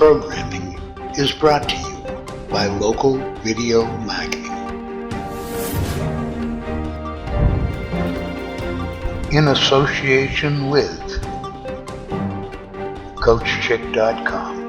programming is brought to you by Local Video Marketing in association with CoachChick.com.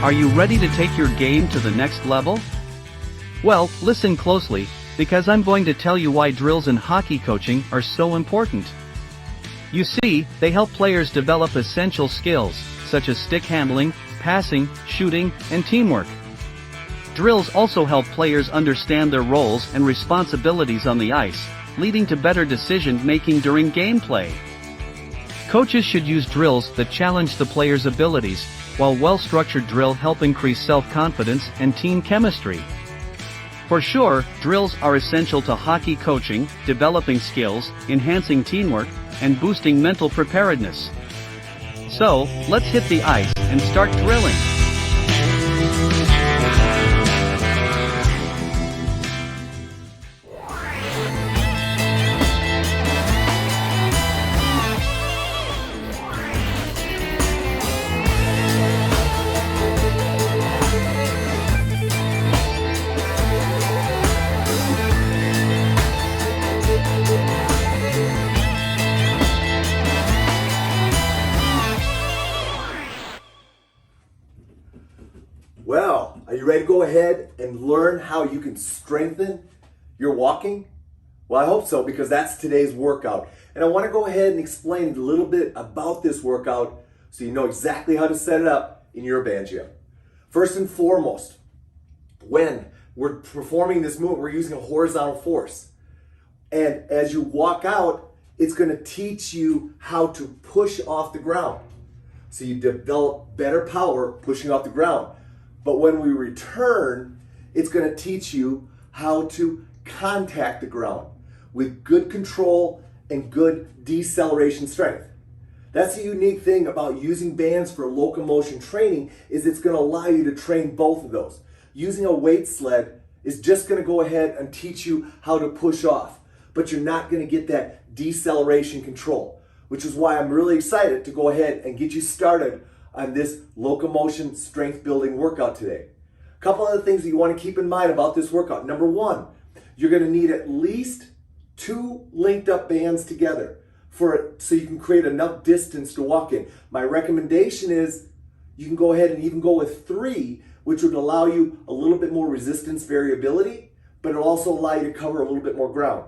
Are you ready to take your game to the next level? Well, listen closely, because I'm going to tell you why drills in hockey coaching are so important. You see, they help players develop essential skills, such as stick handling, passing, shooting, and teamwork. Drills also help players understand their roles and responsibilities on the ice, leading to better decision-making during gameplay. Coaches should use drills that challenge the player's abilities, while well-structured drills help increase self-confidence and team chemistry. For sure, drills are essential to hockey coaching, developing skills, enhancing teamwork, and boosting mental preparedness. So, let's hit the ice and start drilling. Are you ready to go ahead and learn how you can strengthen your walking? Well, I hope so, because that's today's workout. And I want to go ahead and explain a little bit about this workout so you know exactly how to set it up in your band gym. First and foremost, when we're performing this movement, we're using a horizontal force. And as you walk out, it's going to teach you how to push off the ground. So you develop better power pushing off the ground. But when we return, it's going to teach you how to contact the ground with good control and good deceleration strength. That's the unique thing about using bands for locomotion training, is it's going to allow you to train both of those. Using a weight sled is just going to go ahead and teach you how to push off, but you're not going to get that deceleration control, which is why I'm really excited to go ahead and get you started on this locomotion strength building workout today. A couple other things that you want to keep in mind about this workout. Number one, you're going to need at least 2 linked up bands together so you can create enough distance to walk in. My recommendation is you can go ahead and even go with 3, which would allow you a little bit more resistance variability, but it'll also allow you to cover a little bit more ground.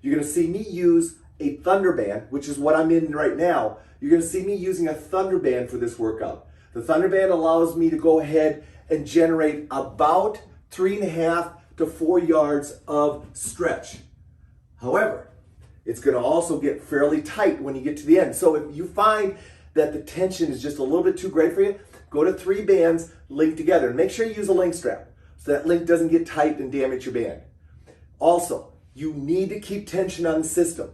You're going to see me use a thunder band, which is what I'm in right now. You're going to see me using a thunder band for this workout. The thunder band allows me to go ahead and generate about 3.5 to 4 yards of stretch. However, it's going to also get fairly tight when you get to the end. So if you find that the tension is just a little bit too great for you, go to 3 bands linked together. And make sure you use a link strap so that link doesn't get tight and damage your band. Also, you need to keep tension on the system.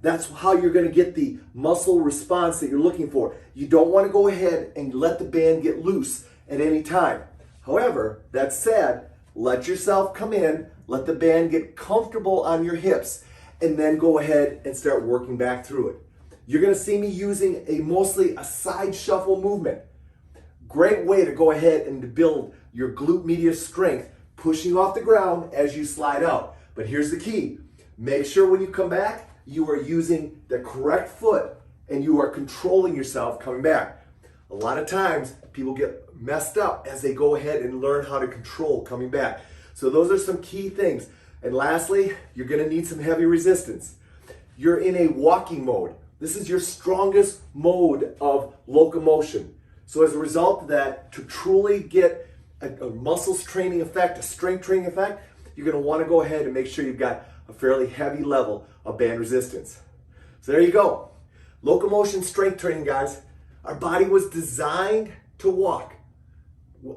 That's how you're going to get the muscle response that you're looking for. You don't want to go ahead and let the band get loose at any time. However, that said, let yourself come in, let the band get comfortable on your hips, and then go ahead and start working back through it. You're going to see me using mostly a side shuffle movement. Great way to go ahead and to build your glute medius strength, pushing off the ground as you slide out. But here's the key. Make sure when you come back, you are using the correct foot and you are controlling yourself coming back. A lot of times people get messed up as they go ahead and learn how to control coming back. So those are some key things. And lastly, you're going to need some heavy resistance. You're in a walking mode. This is your strongest mode of locomotion. So as a result of that, to truly get a muscles training effect, a strength training effect, you're going to want to go ahead and make sure you've got a fairly heavy level of band resistance. So there you go. Locomotion strength training, guys. Our body was designed to walk.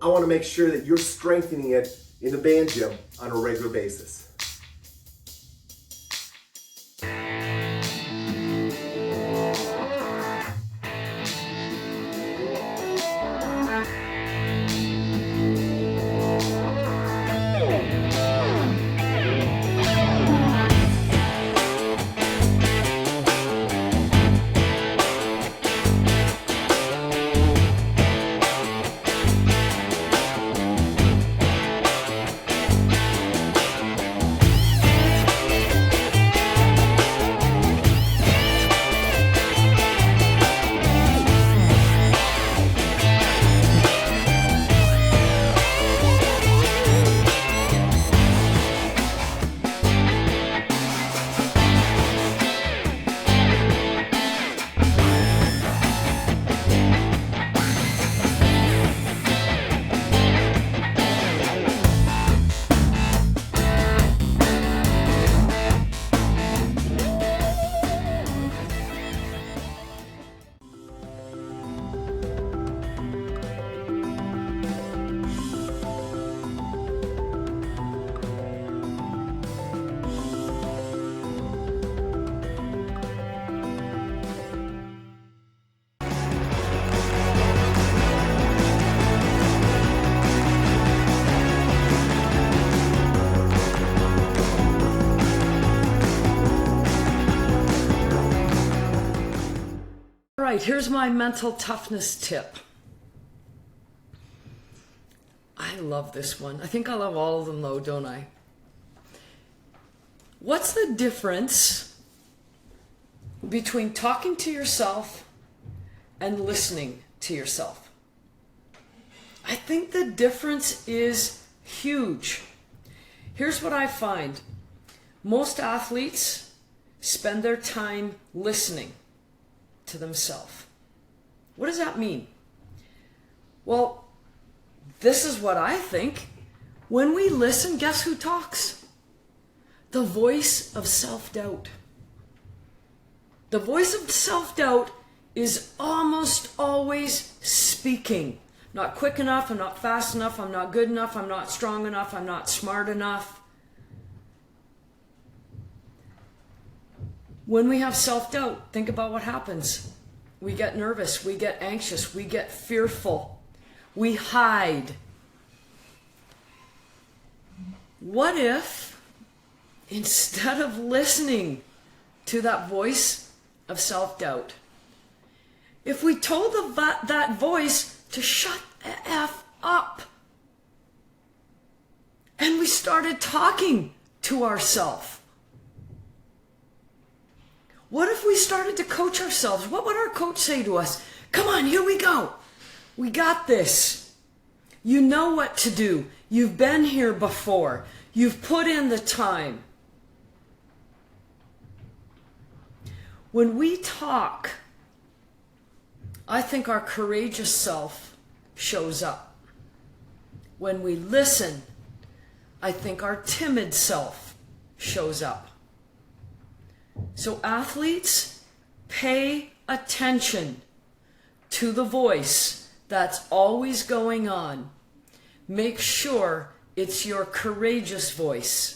I want to make sure that you're strengthening it in the band gym on a regular basis. right, here's my mental toughness tip. I love this one. I think I love all of them though, don't I? What's the difference between talking to yourself and listening to yourself? I think the difference is huge. Here's what I find. Most athletes spend their time listening to themselves. What does that mean? Well, this is what I think. When we listen, guess who talks? The voice of self-doubt. The voice of self-doubt is almost always speaking. Not quick enough, I'm not fast enough, I'm not good enough, I'm not strong enough, I'm not smart enough. When we have self-doubt, think about what happens. We get nervous, we get anxious, we get fearful, we hide. What if, instead of listening to that voice of self-doubt, if we told that voice to shut the F up, and we started talking to ourselves? What if we started to coach ourselves? What would our coach say to us? Come on, here we go. We got this. You know what to do. You've been here before. You've put in the time. When we talk, I think our courageous self shows up. When we listen, I think our timid self shows up. So athletes, pay attention to the voice that's always going on. Make sure it's your courageous voice.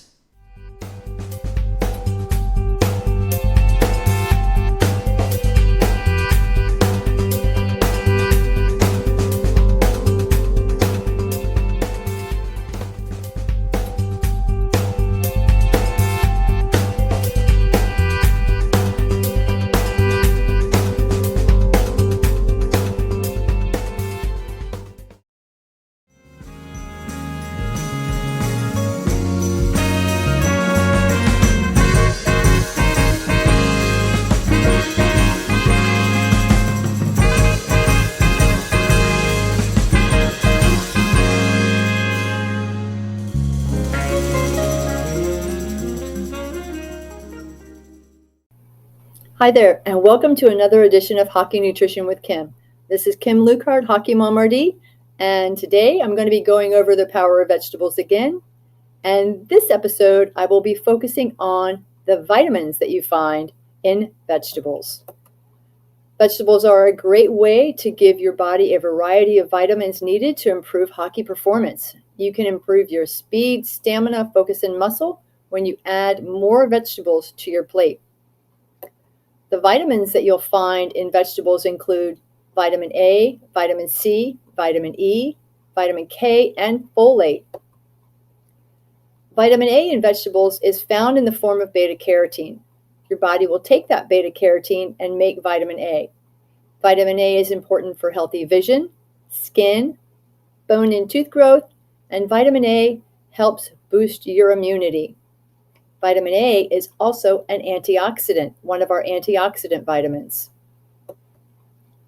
Hi there, and welcome to another edition of Hockey Nutrition with Kim. This is Kim Lukhard, Hockey Mom RD, and today I'm going to be going over the power of vegetables again. And this episode, I will be focusing on the vitamins that you find in vegetables. Vegetables are a great way to give your body a variety of vitamins needed to improve hockey performance. You can improve your speed, stamina, focus, and muscle when you add more vegetables to your plate. The vitamins that you'll find in vegetables include vitamin A, vitamin C, vitamin E, vitamin K, and folate. Vitamin A in vegetables is found in the form of beta-carotene. Your body will take that beta-carotene and make vitamin A. Vitamin A is important for healthy vision, skin, bone and tooth growth, and vitamin A helps boost your immunity. Vitamin A is also an antioxidant, one of our antioxidant vitamins.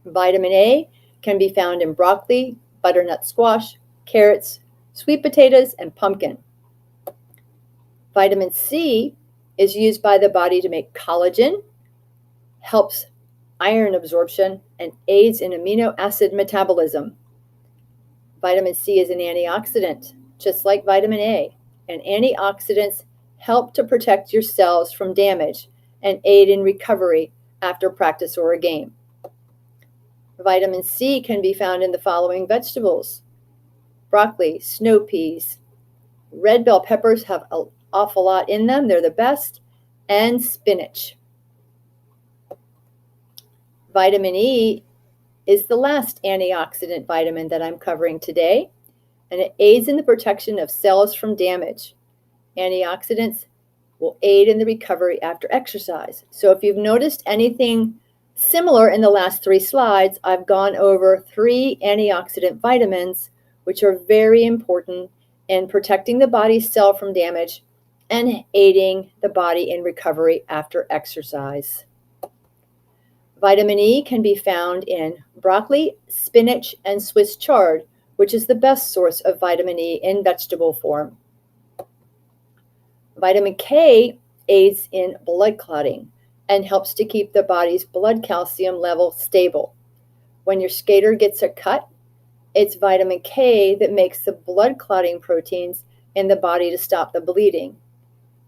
Vitamin A can be found in broccoli, butternut squash, carrots, sweet potatoes, and pumpkin. Vitamin C is used by the body to make collagen, helps iron absorption, and aids in amino acid metabolism. Vitamin C is an antioxidant, just like vitamin A, and antioxidants help to protect your cells from damage and aid in recovery after practice or a game. Vitamin C can be found in the following vegetables: broccoli, snow peas, red bell peppers have an awful lot in them, they're the best, and spinach. Vitamin E is the last antioxidant vitamin that I'm covering today, and it aids in the protection of cells from damage. Antioxidants will aid in the recovery after exercise. So if you've noticed anything similar in the last 3 slides, I've gone over 3 antioxidant vitamins, which are very important in protecting the body's cell from damage and aiding the body in recovery after exercise. Vitamin E can be found in broccoli, spinach, and Swiss chard, which is the best source of vitamin E in vegetable form. Vitamin K aids in blood clotting and helps to keep the body's blood calcium level stable. When your skater gets a cut, it's vitamin K that makes the blood clotting proteins in the body to stop the bleeding.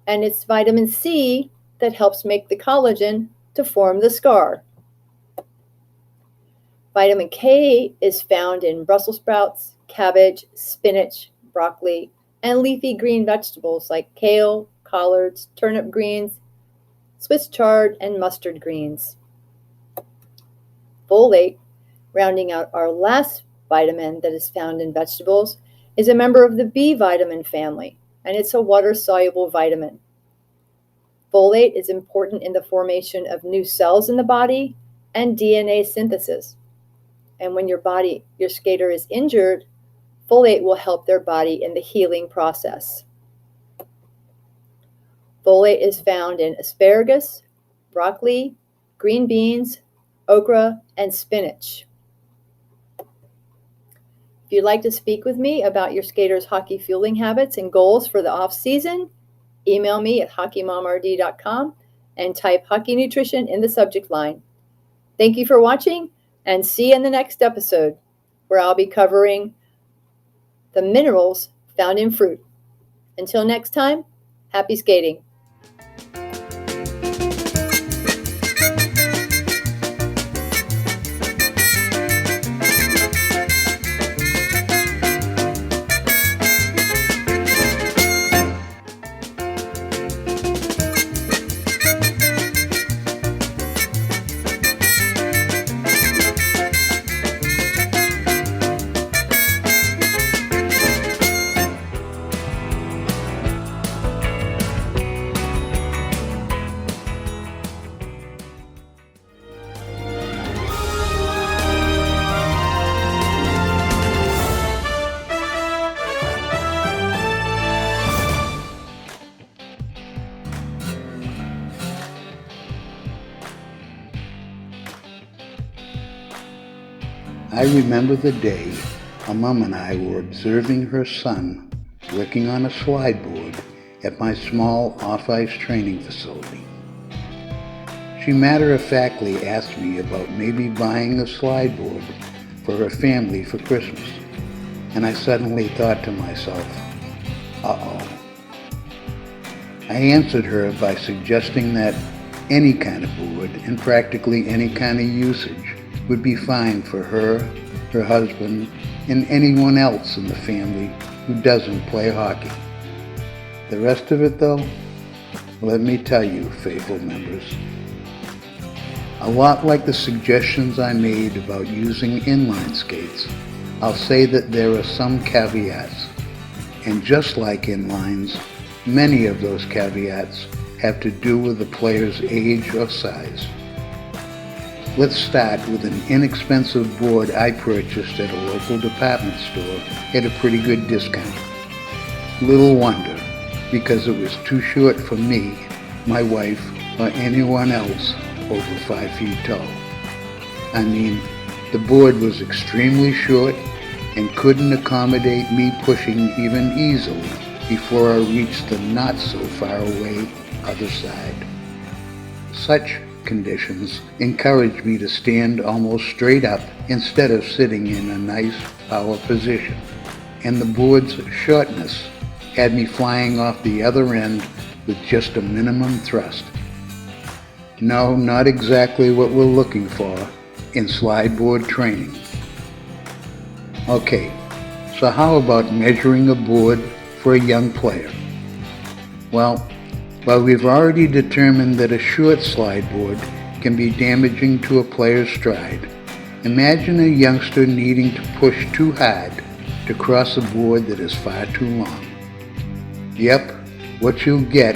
And it's vitamin C that helps make the collagen to form the scar. Vitamin K is found in Brussels sprouts, cabbage, spinach, broccoli, and leafy green vegetables like kale, collards, turnip greens, Swiss chard, and mustard greens. Folate, rounding out our last vitamin that is found in vegetables, is a member of the B vitamin family, and it's a water-soluble vitamin. Folate is important in the formation of new cells in the body and DNA synthesis. And when your skater is injured, folate will help their body in the healing process. Folate is found in asparagus, broccoli, green beans, okra, and spinach. If you'd like to speak with me about your skater's hockey fueling habits and goals for the off-season, email me at hockeymomrd.com and type hockey nutrition in the subject line. Thank you for watching, and see you in the next episode, where I'll be covering the minerals found in fruit. Until next time, happy skating. I remember the day a mom and I were observing her son working on a slideboard at my small off-ice training facility. She matter-of-factly asked me about maybe buying a slideboard for her family for Christmas, and I suddenly thought to myself, uh-oh. I answered her by suggesting that any kind of board and practically any kind of usage would be fine for her, her husband, and anyone else in the family who doesn't play hockey. The rest of it, though, let me tell you, faithful members, a lot like the suggestions I made about using inline skates, I'll say that there are some caveats. And just like inlines, many of those caveats have to do with the player's age or size. Let's start with an inexpensive board I purchased at a local department store at a pretty good discount. Little wonder, because it was too short for me, my wife, or anyone else over 5 feet tall. I mean, the board was extremely short and couldn't accommodate me pushing even easily before I reached the not so far away other side. Such conditions encouraged me to stand almost straight up instead of sitting in a nice power position, and the board's shortness had me flying off the other end with just a minimum thrust. No, not exactly what we're looking for in slideboard training. Okay, so how about measuring a board for a young player? Well, while we've already determined that a short slideboard can be damaging to a player's stride, imagine a youngster needing to push too hard to cross a board that is far too long. Yep, what you'll get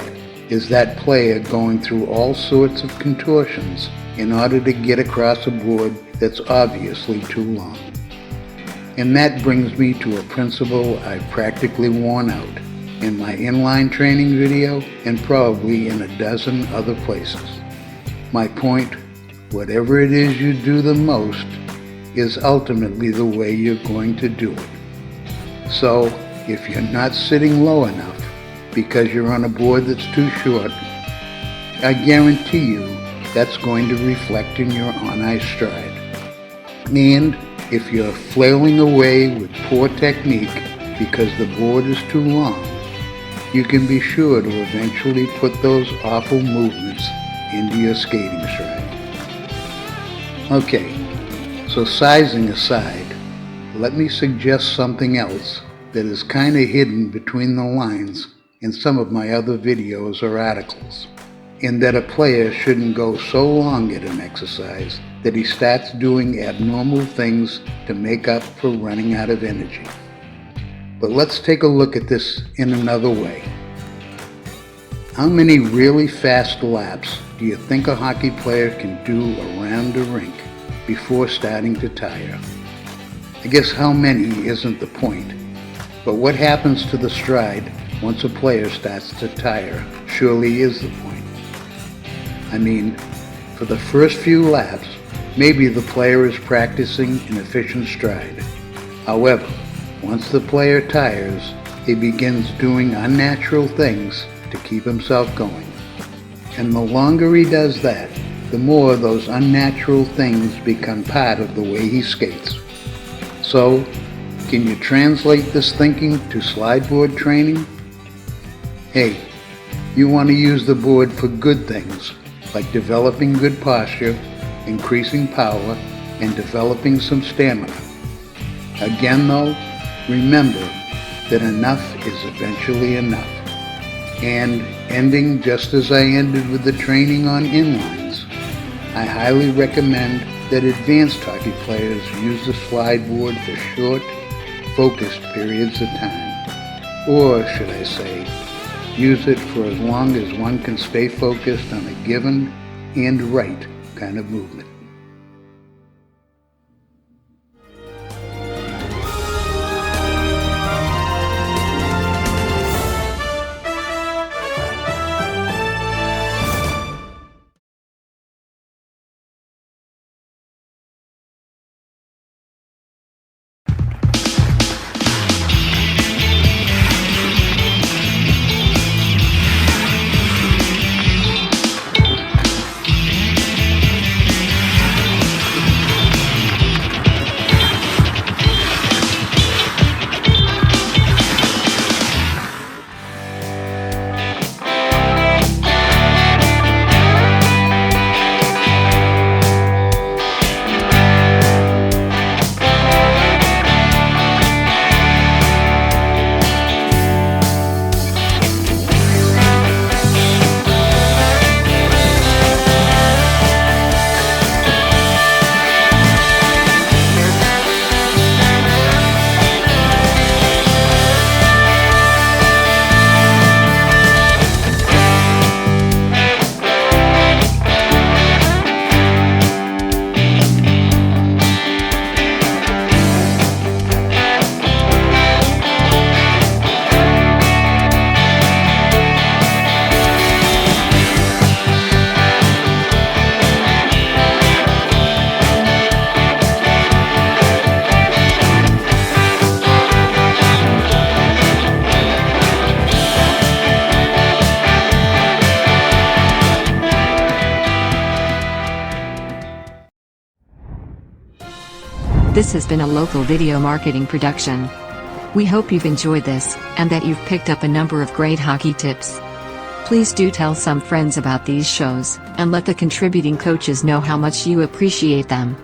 is that player going through all sorts of contortions in order to get across a board that's obviously too long. And that brings me to a principle I've practically worn out in my inline training video and probably in a dozen other places. My point, whatever it is you do the most, is ultimately the way you're going to do it. So, if you're not sitting low enough because you're on a board that's too short, I guarantee you that's going to reflect in your on-ice stride. And if you're flailing away with poor technique because the board is too long, you can be sure to eventually put those awful movements into your skating stride. Okay, so sizing aside, let me suggest something else that is kind of hidden between the lines in some of my other videos or articles, in that a player shouldn't go so long at an exercise that he starts doing abnormal things to make up for running out of energy. But let's take a look at this in another way. How many really fast laps do you think a hockey player can do around a rink before starting to tire? I guess how many isn't the point, but what happens to the stride once a player starts to tire surely is the point. I mean, for the first few laps, maybe the player is practicing an efficient stride. However, once the player tires, he begins doing unnatural things to keep himself going. And the longer he does that, the more those unnatural things become part of the way he skates. So, can you translate this thinking to slideboard training? Hey, you want to use the board for good things, like developing good posture, increasing power, and developing some stamina. Again though, remember that enough is eventually enough. And ending just as I ended with the training on inlines, I highly recommend that advanced hockey players use the slideboard for short, focused periods of time. Or should I say, use it for as long as one can stay focused on a given and right kind of movement. This has been a local video marketing production. We hope you've enjoyed this, and that you've picked up a number of great hockey tips. Please do tell some friends about these shows, and let the contributing coaches know how much you appreciate them.